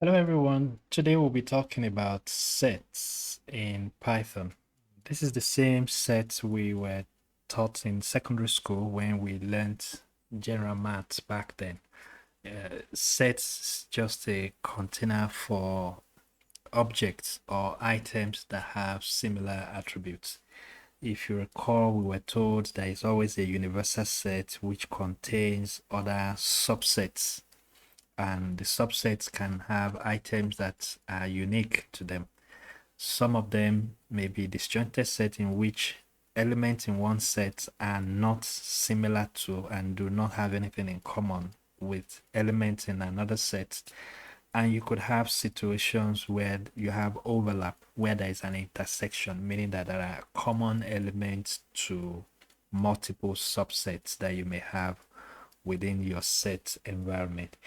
Hello everyone. Today we'll be talking about sets in Python. This is the same set we were taught in secondary school when we learned general maths back then. Sets is just a container for objects or items that have similar attributes. If you recall, we were told there is always a universal set which contains other subsets, and the subsets can have items that are unique to them. Some of them may be disjointed set in which elements in one set are not similar to and do not have anything in common with elements in another set. And you could have situations where you have overlap, where there is an intersection, meaning that there are common elements to multiple subsets that you may have within your set environment.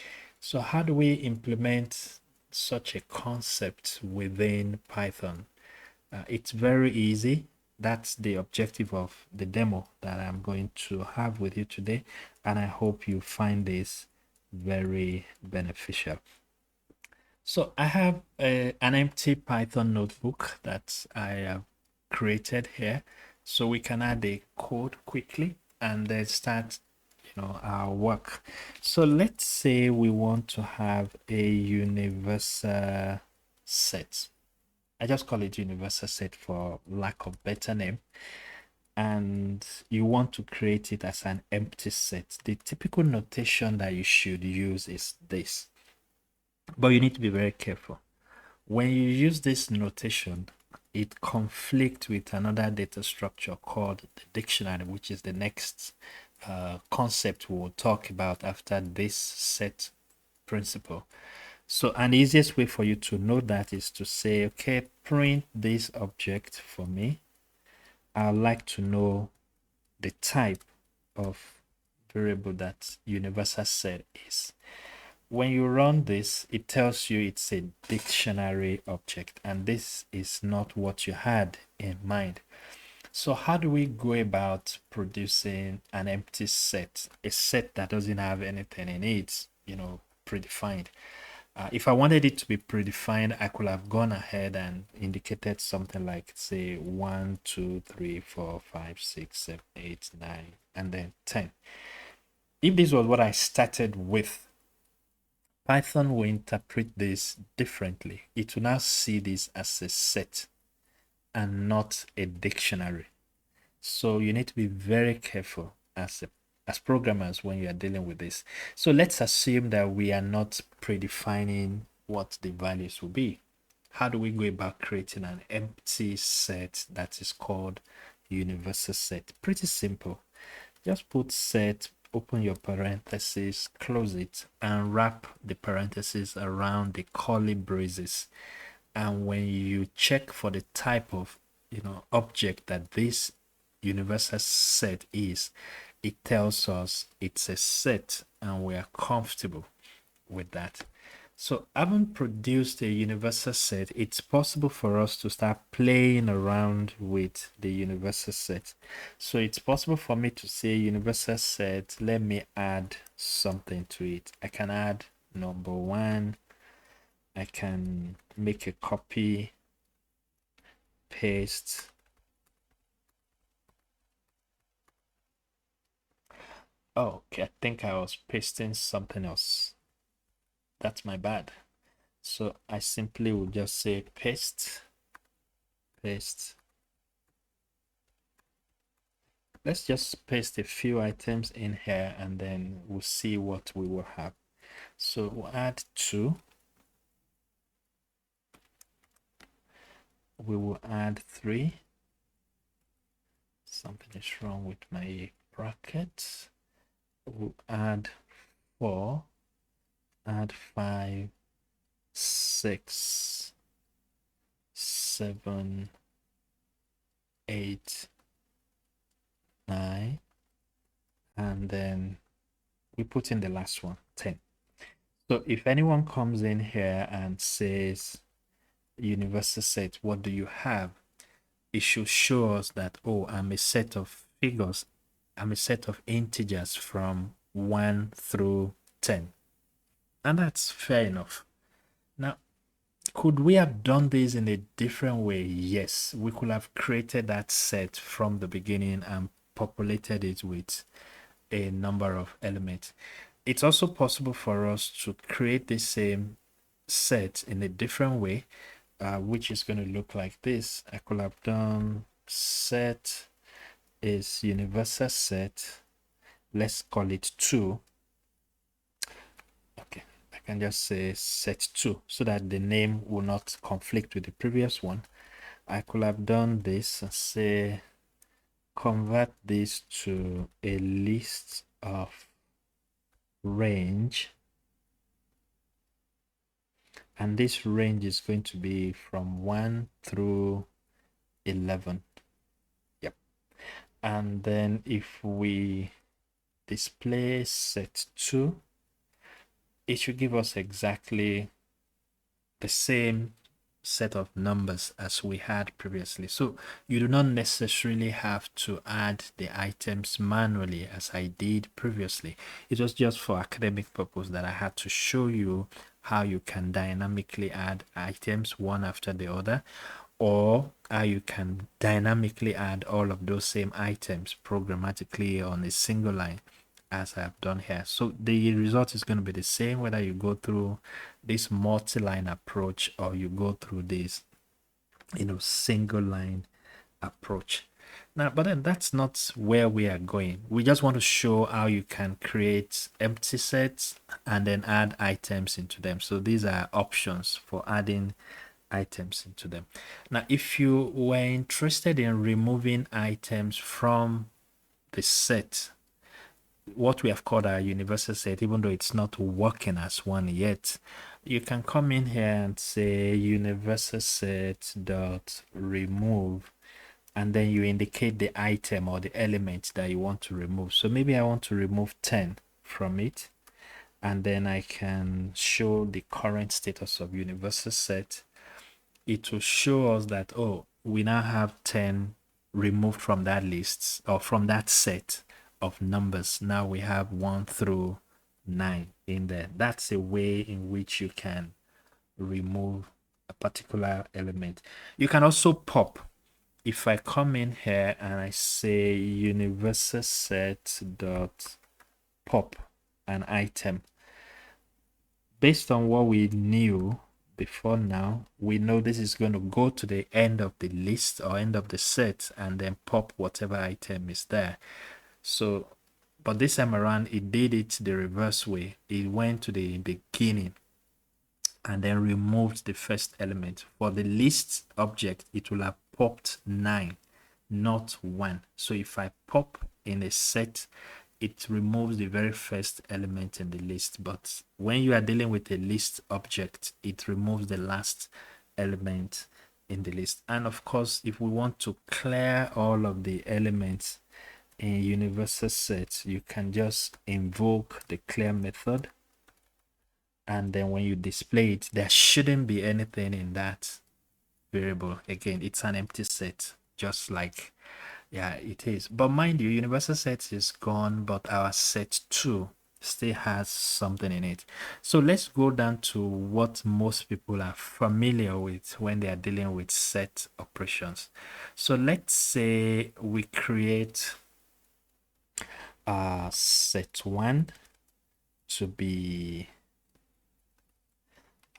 So how do we implement such a concept within Python? It's very easy. That's the objective of the demo that I'm going to have with you today, and I hope you find this very beneficial. So I have an empty Python notebook that I have created here, so we can add a code quickly and then start our work. So let's say we want to have a universal set. I just call it universal set for lack of better name. And you want to create it as an empty set. The typical notation that you should use is this, but you need to be very careful. When you use this notation, it conflicts with another data structure called the dictionary, which is the next concept we'll talk about after this set principle. So, an easiest way for you to know that is to say, okay, print this object for me. I'd like to know the type of variable that universal set is. When you run this, it tells you it's a dictionary object, and this is not what you had in mind. So how do we go about producing an empty set, a set that doesn't have anything in it, predefined? If I wanted it to be predefined, I could have gone ahead and indicated something like, say, 1, 2, 3, 4, 5, 6, 7, 8, 9, and then 10. If this was what I started with, Python will interpret this differently. It will now see this as a set and not a dictionary. So you need to be very careful as programmers when you are dealing with this. So let's assume that we are not predefining what the values will be. How do we go about creating an empty set that is called universal set? Pretty simple. Just put set, open your parentheses, close it, and wrap the parentheses around the curly braces. And when you check for the type of object that this universal set is, it tells us it's a set and we are comfortable with that. So having produced a universal set, it's possible for us to start playing around with the universal set. So it's possible for me to say universal set, let me add something to it. I can add number 1. I can make a copy, paste. Oh, okay, I think I was pasting something else. That's my bad. So I simply will just say paste, paste. Let's just paste a few items in here and then we'll see what we will have. So we'll add 2. We will add 3. Something is wrong with my bracket. We'll add 4, add 5, 6, 7, 8, 9, and then we put in the last one, 10. So if anyone comes in here and says universal set, what do you have? It should show us that, oh, I'm a set of figures, I'm a set of integers from 1 through 10. And that's fair enough. Now, could we have done this in a different way? Yes, we could have created that set from the beginning and populated it with a number of elements. It's also possible for us to create the same set in a different way, which is going to look like this. I could have done set is universal set. Let's call it 2. Okay, I can just say set 2 so that the name will not conflict with the previous one. I could have done this and say convert this to a list of range, and this range is going to be from 1 through 11. Yep. And then if we display set 2, it should give us exactly the same set of numbers as we had previously. So you do not necessarily have to add the items manually as I did previously. It was just for academic purpose that I had to show you how you can dynamically add items one after the other, or how you can dynamically add all of those same items programmatically on a single line as I've done here. So the result is going to be the same whether you go through this multi-line approach or you go through this single line approach. Now, but then that's not where we are going. We just want to show how you can create empty sets and then add items into them. So these are options for adding items into them. Now, if you were interested in removing items from the set, what we have called our universal set, even though it's not working as one yet, you can come in here and say universal set dot remove, and then you indicate the item or the element that you want to remove. So maybe I want to remove 10 from it, and then I can show the current status of universal set. It will show us that, oh, we now have 10 removed from that list or from that set of numbers. Now we have 1 through 9 in there. That's a way in which you can remove a particular element. You can also pop. If I come in here and I say universal set dot pop an item, based on what we knew before now, we know this is going to go to the end of the list or end of the set and then pop whatever item is there. So, but this time around, it did it the reverse way. It went to the beginning and then removed the first element. For the list object, it will have popped 9, not 1. So if I pop in a set, it removes the very first element in the list. But when you are dealing with a list object, it removes the last element in the list. And of course, if we want to clear all of the elements in universal set, you can just invoke the clear method, and then when you display it, there shouldn't be anything in that variable. Again, it's an empty set, just like, yeah, it is. But mind you, universal set is gone, but our set 2 still has something in it. So let's go down to what most people are familiar with when they are dealing with set operations. So let's say we create set 1 to be,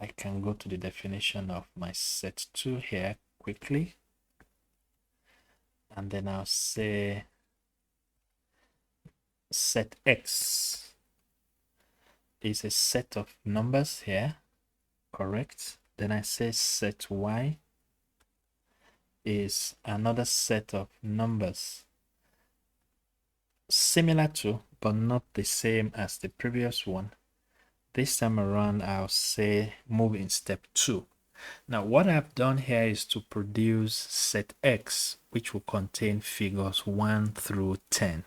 I can go to the definition of my set 2 here quickly, and then I'll say set X is a set of numbers here, correct? Then I say set Y is another set of numbers similar to but not the same as the previous one. This time around, I'll say move in step 2. Now what I've done here is to produce set X, which will contain figures 1 through 10.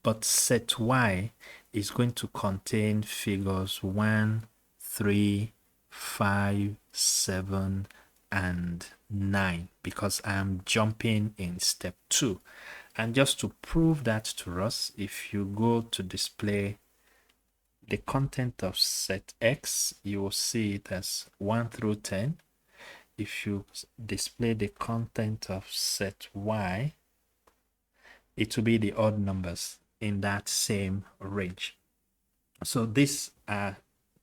But set Y is going to contain figures 1, 3, 5, 7, and 9, because I am jumping in step 2. And just to prove that to us, if you go to display the content of set X, you will see it as 1 through 10. If you display the content of set Y, it will be the odd numbers in that same range. So these are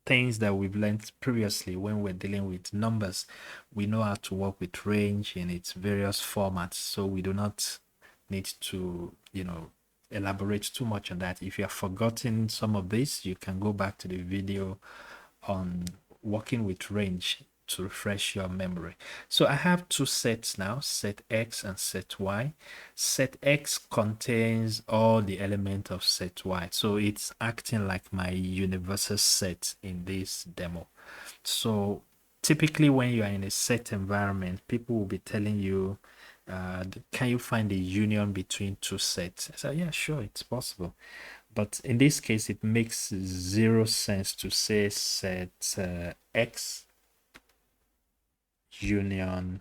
things that we've learned previously when we're dealing with numbers. We know how to work with range in its various formats, so we do not need to, elaborate too much on that. If you have forgotten some of this, you can go back to the video on working with range to refresh your memory. So I have two sets now, set X and set Y. Set X contains all the elements of set Y. So it's acting like my universal set in this demo. So typically when you are in a set environment, people will be telling you, can you find a union between two sets? I said, yeah, sure, it's possible. But in this case, it makes zero sense to say set X union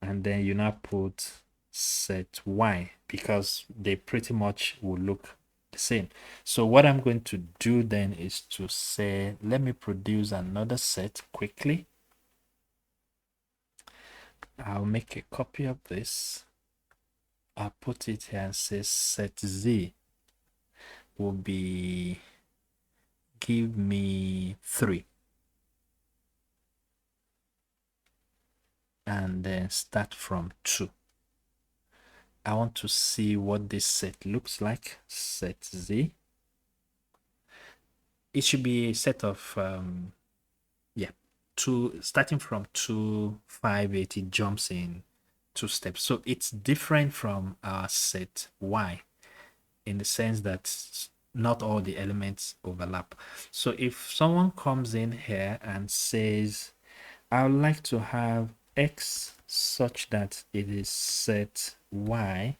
and then you now put set Y, because they pretty much will look the same. So what I'm going to do then is to say, let me produce another set quickly. I'll make a copy of this. I'll put it here and say set Z will be, give me 3. And then start from 2. I want to see what this set looks like. Set Z. It should be a set of, starting from 2, 5, 8, it jumps in 2 steps. So it's different from our set Y in the sense that not all the elements overlap. So if someone comes in here and says, I would like to have X such that it is set Y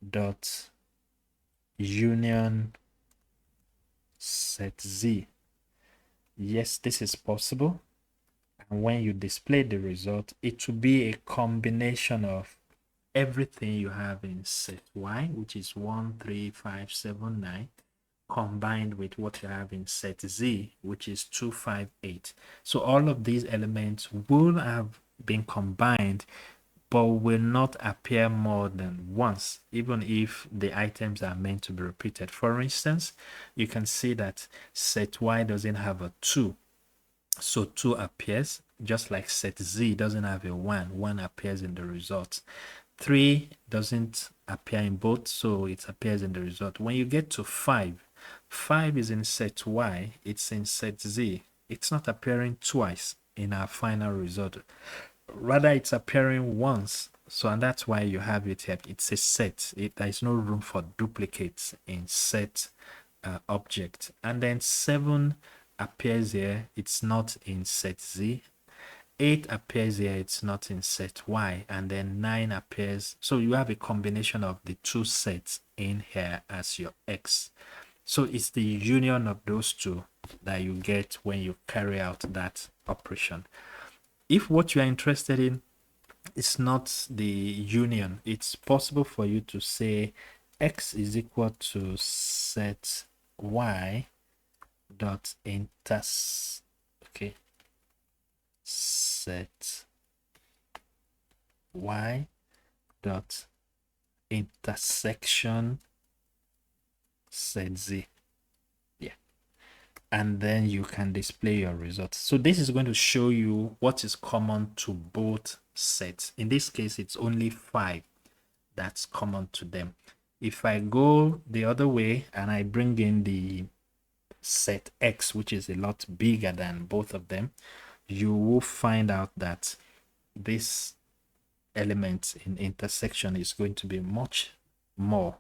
dot union set Z. Yes, this is possible. And when you display the result, it will be a combination of everything you have in set Y, which is 1, 3, 5, 7, 9, combined with what you have in set Z, which is 2, 5, 8. So all of these elements will have been combined, but will not appear more than once, even if the items are meant to be repeated. For instance, you can see that set Y doesn't have a 2. So 2 appears, just like set Z doesn't have a 1. 1 appears in the result. 3 doesn't appear in both, so it appears in the result. When you get to 5, 5 is in set Y, it's in set Z. It's not appearing twice in our final result. Rather, it's appearing once. So, and that's why you have it here. It's a set. There is no room for duplicates in set object. And then 7 appears here. It's not in set Z. 8 appears here, it's not in set Y, and then 9 appears. So you have a combination of the two sets in here as your X. So it's the union of those two that you get when you carry out that operation. If what you are interested in is not the union, it's possible for you to say X is equal to set Y dot set Y dot intersection set Z. Yeah. And then you can display your results. So this is going to show you what is common to both sets. In this case, it's only 5 that's common to them. If I go the other way and I bring in the set X, which is a lot bigger than both of them, you will find out that this element in intersection is going to be much more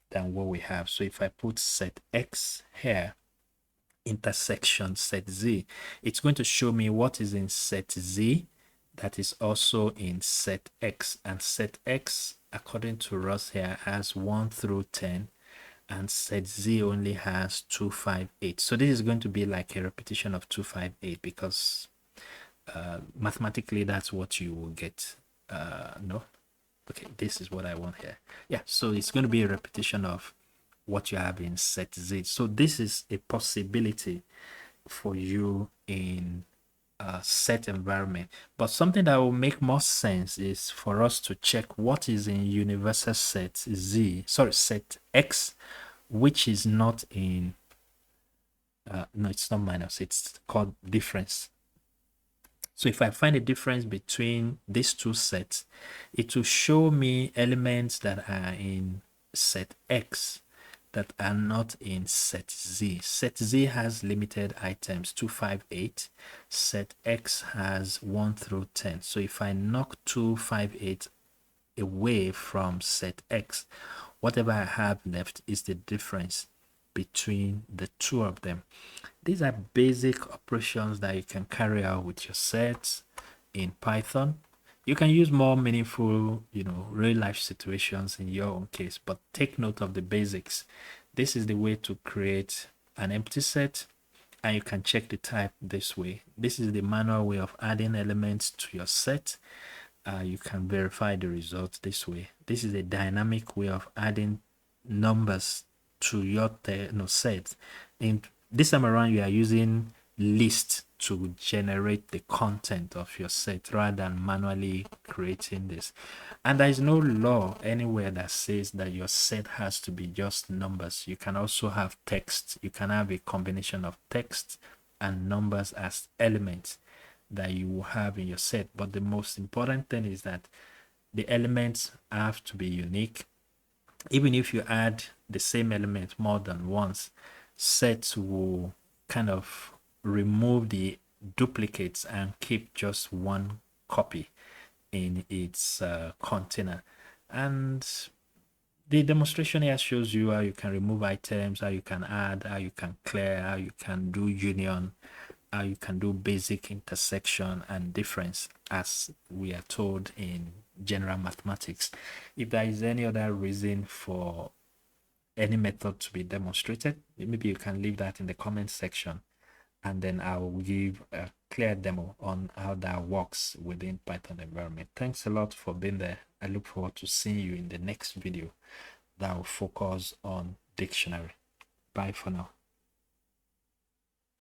than what we have. So if I put set X here, intersection set Z, it's going to show me what is in set Z that is also in set X. And set X, according to Ross here, has 1 through 10, and set Z only has 2, 5, 8. So this is going to be like a repetition of 2, 5, 8, because mathematically that's what you will get. No, okay, this is what I want here. Yeah, so it's going to be a repetition of what you have in set Z. So this is a possibility for you in a set environment. But something that will make more sense is for us to check what is in universal set Z, sorry, set X, which is not in, no, it's not minus, it's called difference. So if I find a difference between these two sets, it will show me elements that are in set X that are not in set Z. Set Z has limited items 258. Set X has 1 through 10. So if I knock 258 away from set X, whatever I have left is the difference between the two of them. These are basic operations that you can carry out with your sets in Python. You can use more meaningful, real life situations in your own case, but take note of the basics. This is the way to create an empty set, and you can check the type this way. This is the manual way of adding elements to your set. You can verify the results this way. This is a dynamic way of adding numbers to your set. And this time around, you are using list to generate the content of your set rather than manually creating this. And there is no law anywhere that says that your set has to be just numbers. You can also have text. You can have a combination of text and numbers as elements that you will have in your set. But the most important thing is that the elements have to be unique. Even if you add the same element more than once, sets will kind of remove the duplicates and keep just one copy in its container. And the demonstration here shows you how you can remove items, how you can add, how you can clear, how you can do union, how you can do basic intersection and difference, as we are told in general mathematics. If there is any other reason for any method to be demonstrated, maybe you can leave that in the comment section, and then I will give a clear demo on how that works within Python environment. Thanks a lot for being there. I look forward to seeing you in the next video that will focus on dictionary. Bye for now.